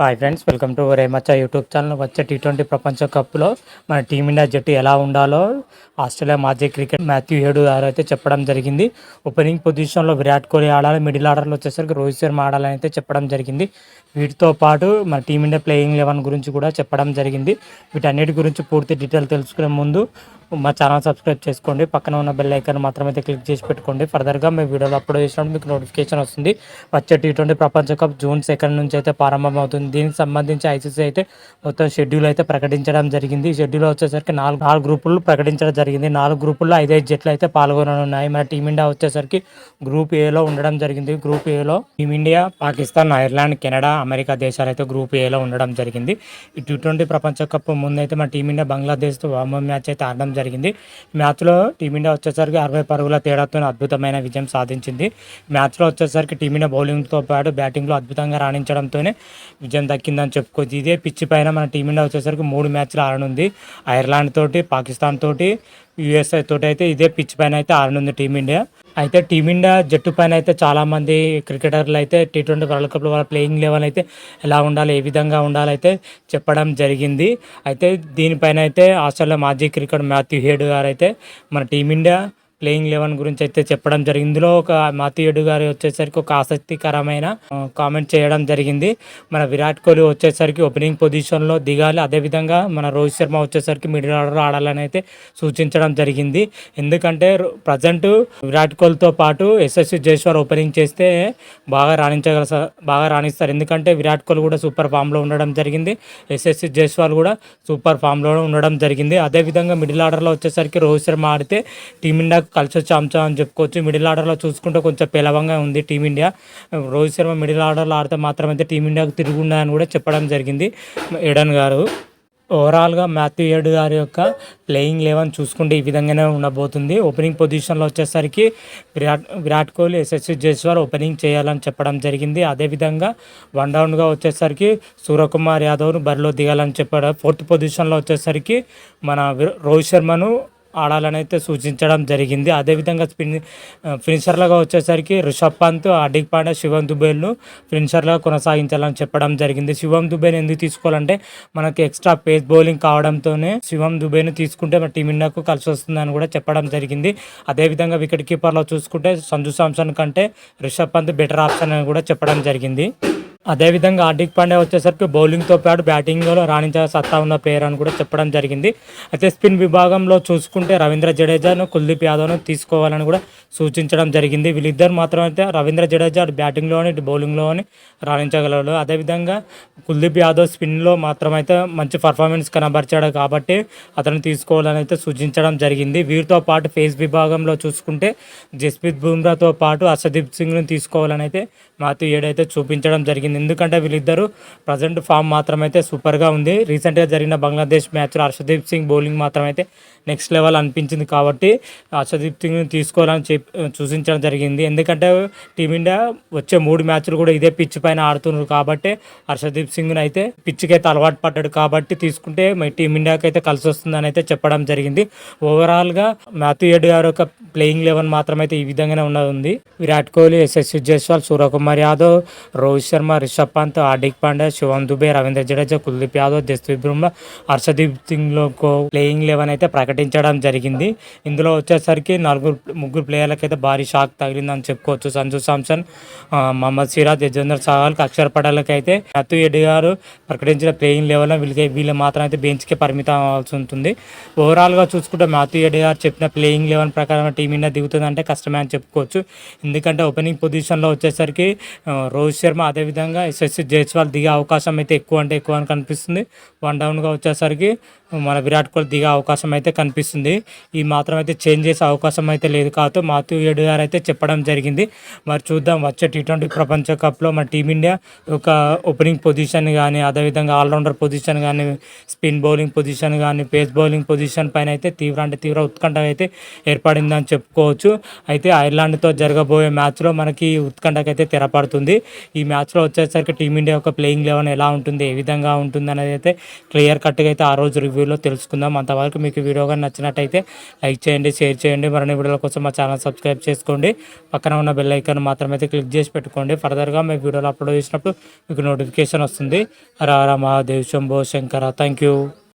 Hi friends, welcome to రేమచ్చ YouTube channel. వచ్చే టీ20 ప్రపంచ కప్లో మన టీమిండియా జట్టు ఎలా ఉండాలో ఆస్ట్రేలియా మాజీ క్రికెట్ మాథ్యూ హెడ్ గారు అయితే చెప్పడం జరిగింది. ఓపెనింగ్ పొజిషన్లో విరాట్ కోహ్లీ ఆడాలి, మిడిల్ ఆర్డర్లో వచ్చేసరికి రోహిత్ శర్మ ఆడాలని అయితే చెప్పడం జరిగింది. వీటితో పాటు మన టీమిండియా ప్లేయింగ్ 11 గురించి కూడా చెప్పడం జరిగింది. వీటన్నిటి గురించి పూర్తి డీటెయిల్ తెలుసుకునే ముందు మా ఛానల్ సబ్స్క్రైబ్ చేసుకోండి, పక్కన ఉన్న బెల్ ఐకాన్ మాత్రమైతే క్లిక్ చేసి పెట్టుకోండి. ఫర్దర్గా మీ వీడియోలో అప్లోడ్ చేసినప్పుడు మీకు నోటిఫికేషన్ వస్తుంది. వచ్చే టీ20 ప్రపంచ కప్ జూన్ 2 నుంచి అయితే ప్రారంభమవుతుంది. దీనికి సంబంధించి ఐసీసీ అయితే మొత్తం షెడ్యూల్ అయితే ప్రకటించడం జరిగింది. ఈ షెడ్యూల్ వచ్చేసరికి నాలుగు గ్రూపులు ప్రకటించడం జరిగింది. 4 గ్రూపుల్లో 5 జట్లు అయితే పాల్గొననున్నాయి. మన టీమిండియా వచ్చేసరికి గ్రూప్ ఏలో ఉండడం జరిగింది. గ్రూప్ ఏలో team India, Pakistan, Ireland, Canada, America దేశాలు అయితే గ్రూప్ ఏలో ఉండడం జరిగింది. ఈ టీ20 ప్రపంచ కప్ ముందైతే మన టీమిండియా బంగ్లాదేశ్తో వార్మప్ మ్యాచ్ అయితే ఆడడం జరిగింది. మ్యాచ్లో టీమిండియా వచ్చేసరికి 60 పరుగుల తేడాతో అద్భుతమైన విజయం సాధించింది. మ్యాచ్లో వచ్చేసరికి టీమిండియా బౌలింగ్తో పాటు బ్యాటింగ్లో అద్భుతంగా రాణించడంతోనే విజయం దక్కిందని చెప్పుకోవచ్చు. ఇదే పిచ్ పైన మన టీమిండియా వచ్చేసరికి 3 మ్యాచ్లు ఆడనుంది. ఐర్లాండ్ తోటి, పాకిస్తాన్ తోటి, యూఎస్ఏ తోటి అయితే ఇదే పిచ్ పైన అయితే ఆడనుంది టీమిండియా. అయితే టీమిండియా జట్టు పైన అయితే చాలామంది క్రికెటర్లు అయితే టీ20 వరల్డ్ కప్లో వాళ్ళ ప్లేయింగ్ లెవెల్ అయితే ఎలా ఉండాలి, ఏ విధంగా ఉండాలి అయితే చెప్పడం జరిగింది. అయితే దీనిపైన అయితే ఆస్ట్రేలియా మాజీ క్రికెటర్ మాథ్యూ హెడ్ గారు అయితే మన టీమిండియా ప్లేయింగ్ 11 గురించి అయితే చెప్పడం జరిగింది. ఇందులో ఒక మాథ్యూ హెడ్ గారు వచ్చేసరికి ఒక ఆసక్తికరమైన కామెంట్ చేయడం జరిగింది. మన విరాట్ కోహ్లీ వచ్చేసరికి ఓపెనింగ్ పొజిషన్లో దిగాలి, అదేవిధంగా మన రోహిత్ శర్మ వచ్చేసరికి మిడిల్ ఆర్డర్ ఆడాలని అయితే సూచించడం జరిగింది. ఎందుకంటే ప్రజెంట్ విరాట్ కోహ్లీతో పాటు యశస్వి జైస్వాల్ ఓపెనింగ్ చేస్తే బాగా రాణిస్తారు. ఎందుకంటే విరాట్ కోహ్లీ కూడా సూపర్ ఫామ్లో ఉండడం జరిగింది, యశస్వి జైస్వాల్ కూడా సూపర్ ఫామ్లో ఉండడం జరిగింది. అదేవిధంగా మిడిల్ ఆర్డర్లో వచ్చేసరికి రోహిత్ శర్మ ఆడితే టీమిండియా కలిసి వచ్చే అంశం అని చెప్పుకోవచ్చు. మిడిల్ ఆర్డర్లో చూసుకుంటే కొంచెం పేలవంగా ఉంది టీమిండియా. రోహిత్ శర్మ మిడిల్ ఆర్డర్లో ఆడితే మాత్రమైతే టీమిండియాకు తిరుగుండని కూడా చెప్పడం జరిగింది ఎడన్ గారు. ఓవరాల్గా మాథ్యూ హెడ్ గారి యొక్క ప్లేయింగ్ 11 చూసుకుంటే ఈ విధంగానే ఉండబోతుంది. ఓపెనింగ్ పొజిషన్లో వచ్చేసరికి విరాట్ కోహ్లీ, యశస్వి జైస్వాల్ ఓపెనింగ్ చేయాలని చెప్పడం జరిగింది. అదేవిధంగా వన్ డౌన్గా వచ్చేసరికి సూర్యకుమార్ యాదవ్ను బరిలో దిగాలని చెప్పడం. 4th పొజిషన్లో వచ్చేసరికి మన రోహిత్ శర్మను ఆడాలని అయితే సూచించడం జరిగింది. అదేవిధంగా ఫినిషర్లుగా వచ్చేసరికి రిషబ్ పంత్, హార్దిక్ పాండ్యా, శివం దుబేను ఫినిషర్లుగా కొనసాగించాలని చెప్పడం జరిగింది. శివం దుబేని ఎందుకు తీసుకోవాలంటే మనకి ఎక్స్ట్రా పేస్ బౌలింగ్ కావడంతోనే శివం దుబేని తీసుకుంటే మన టీమిండియాకు కలిసి వస్తుందని కూడా చెప్పడం జరిగింది. అదేవిధంగా వికెట్ కీపర్లో చూసుకుంటే సంజు శాంసన్ కంటే రిషబ్ పంత్ బెటర్ ఆప్షన్ అని కూడా చెప్పడం జరిగింది. అదేవిధంగా హార్దిక్ పాండ్యా వచ్చేసరికి బౌలింగ్తో పాటు బ్యాటింగ్లో రాణించే సత్తా ఉన్న ప్లేయర్ అని కూడా చెప్పడం జరిగింది. అయితే స్పిన్ విభాగంలో చూసుకుంటే రవీంద్ర జడేజాను, కుల్దీప్ యాదవ్ను తీసుకోవాలని కూడా సూచించడం జరిగింది. వీళ్ళిద్దరు మాత్రమైతే రవీంద్ర జడేజా బ్యాటింగ్లోని, బౌలింగ్లోని రాణించగలడు. అదేవిధంగా కుల్దీప్ యాదవ్ స్పిన్లో మాత్రమైతే మంచి పర్ఫార్మెన్స్ కనబరిచాడు కాబట్టి అతను తీసుకోవాలని అయితే సూచించడం జరిగింది. వీరితో పాటు పేస్ విభాగంలో చూసుకుంటే జస్ప్రీత్ బుమ్రాతో పాటు హర్షదీప్ సింగ్ను తీసుకోవాలని అయితే మాథ్యూ హెడ్ అయితే చూపించడం జరిగింది. ఎందుకంటే వీళ్ళిద్దరూ ప్రజెంట్ ఫామ్ మాత్రమైతే సూపర్గా ఉంది. రీసెంట్గా జరిగిన బంగ్లాదేశ్ మ్యాచ్లో హర్షదీప్ సింగ్ బౌలింగ్ మాత్రమైతే నెక్స్ట్ లెవెల్ అనిపించింది కాబట్టి హర్షదీప్ సింగ్ని తీసుకోవాలని సూచించడం జరిగింది. ఎందుకంటే టీమిండియా వచ్చే 3 మ్యాచ్లు కూడా ఇదే పిచ్ పైన ఆడుతున్నారు కాబట్టి హర్షదీప్ సింగ్ని అయితే పిచ్కి అయితే అలవాటు పడ్డాడు కాబట్టి తీసుకుంటే టీమిండియాకి అయితే కలిసి వస్తుందని అయితే చెప్పడం జరిగింది. ఓవరాల్గా మాథ్యూ హెడ్ గారి యొక్క ప్లేయింగ్ 11 మాత్రమైతే ఈ విధంగానే ఉన్నది. విరాట్ కోహ్లీ, యశస్వి జైస్వాల్, సూర్యకుమార్ యాదవ్, రోహిత్ శర్మ, రిషబ్ పంత్, హార్దిక్ పాండ్యా, శివం దుబే, రవీంద్ర జడేజా, కుల్దీప్ యాదవ్, జస్ప్రీత్ బుమ్రా, హర్షదీప్ సింగ్లో ప్లేయింగ్ 11 అయితే ప్రకటించడం జరిగింది. ఇందులో వచ్చేసరికి 3 ప్లేయర్లకు అయితే భారీ షాక్ తగిలిందని చెప్పుకోవచ్చు. సంజు శాంసన్, మహమ్మద్ సిరాజ్, యజేంద్ర చహల్, అక్షర్ పటేల్కి అయితే మాథ్యూ హెడ్ గారు ప్రకటించిన ప్లేయింగ్ 11 వీళ్ళు మాత్రం అయితే బెంచ్కి పరిమితం అవ్వాల్సి ఉంటుంది. ఓవరాల్గా చూసుకుంటే మాథ్యూ హెడ్ గారు చెప్పిన ప్లేయింగ్ 11 ప్రకారం టీమిండియా దిగుతుందంటే కష్టమే అని చెప్పుకోవచ్చు. ఎందుకంటే ఓపెనింగ్ పొజిషన్లో వచ్చేసరికి రోహిత్ శర్మ, అదేవిధంగా యశస్వి జైస్వాల్ దిగే అవకాశం అయితే ఎక్కువ అని కనిపిస్తుంది. వన్ డౌన్గా వచ్చేసరికి మన విరాట్ కోహ్లీ దిగే అవకాశం అయితే కనిపిస్తుంది. ఈ మాత్రం అయితే చేంజ్ చేసే అవకాశం అయితే లేదు కాబట్టి మాథ్యూ హెడ్ గారు అయితే చెప్పడం జరిగింది. మరి చూద్దాం వచ్చే టీ20 ప్రపంచ కప్లో మన టీమిండియా ఒక ఓపెనింగ్ పొజిషన్ కానీ, అదేవిధంగా ఆల్రౌండర్ పొజిషన్ కానీ, స్పిన్ బౌలింగ్ పొజిషన్ కానీ, పేస్ బౌలింగ్ పొజిషన్ పైన అయితే తీవ్ర ఉత్కంఠ అయితే ఏర్పడిందని చెప్పుకోవచ్చు. అయితే ఐర్లాండ్తో జరగబోయే మ్యాచ్లో మనకి ఉత్కంఠకైతే తెరపడుతుంది. ఈ మ్యాచ్లో వచ్చేసరికి టీమిండియా యొక్క ప్లేయింగ్ 11 ఎలా ఉంటుంది, ఏ విధంగా ఉంటుంది అనేది అయితే క్లియర్ కట్గా అయితే ఆ రోజు రివ్యూ రివ్యూలో తెలుసుకుందాం. అంతవరకు మీకు వీడియో కానీ నచ్చినట్టయితే లైక్ చేయండి, షేర్ చేయండి. మరిన్ని వీడియోల కోసం మా ఛానల్ సబ్స్క్రైబ్ చేసుకోండి. పక్కన ఉన్న బెల్ ఐకాన్ మాత్రమైతే క్లిక్ చేసి పెట్టుకోండి. ఫర్దర్గా మేము వీడియోలు అప్లోడ్ చేసినప్పుడు మీకు నోటిఫికేషన్ వస్తుంది. హర హర మహాదేవ్ శంభో శంకర. Thank you.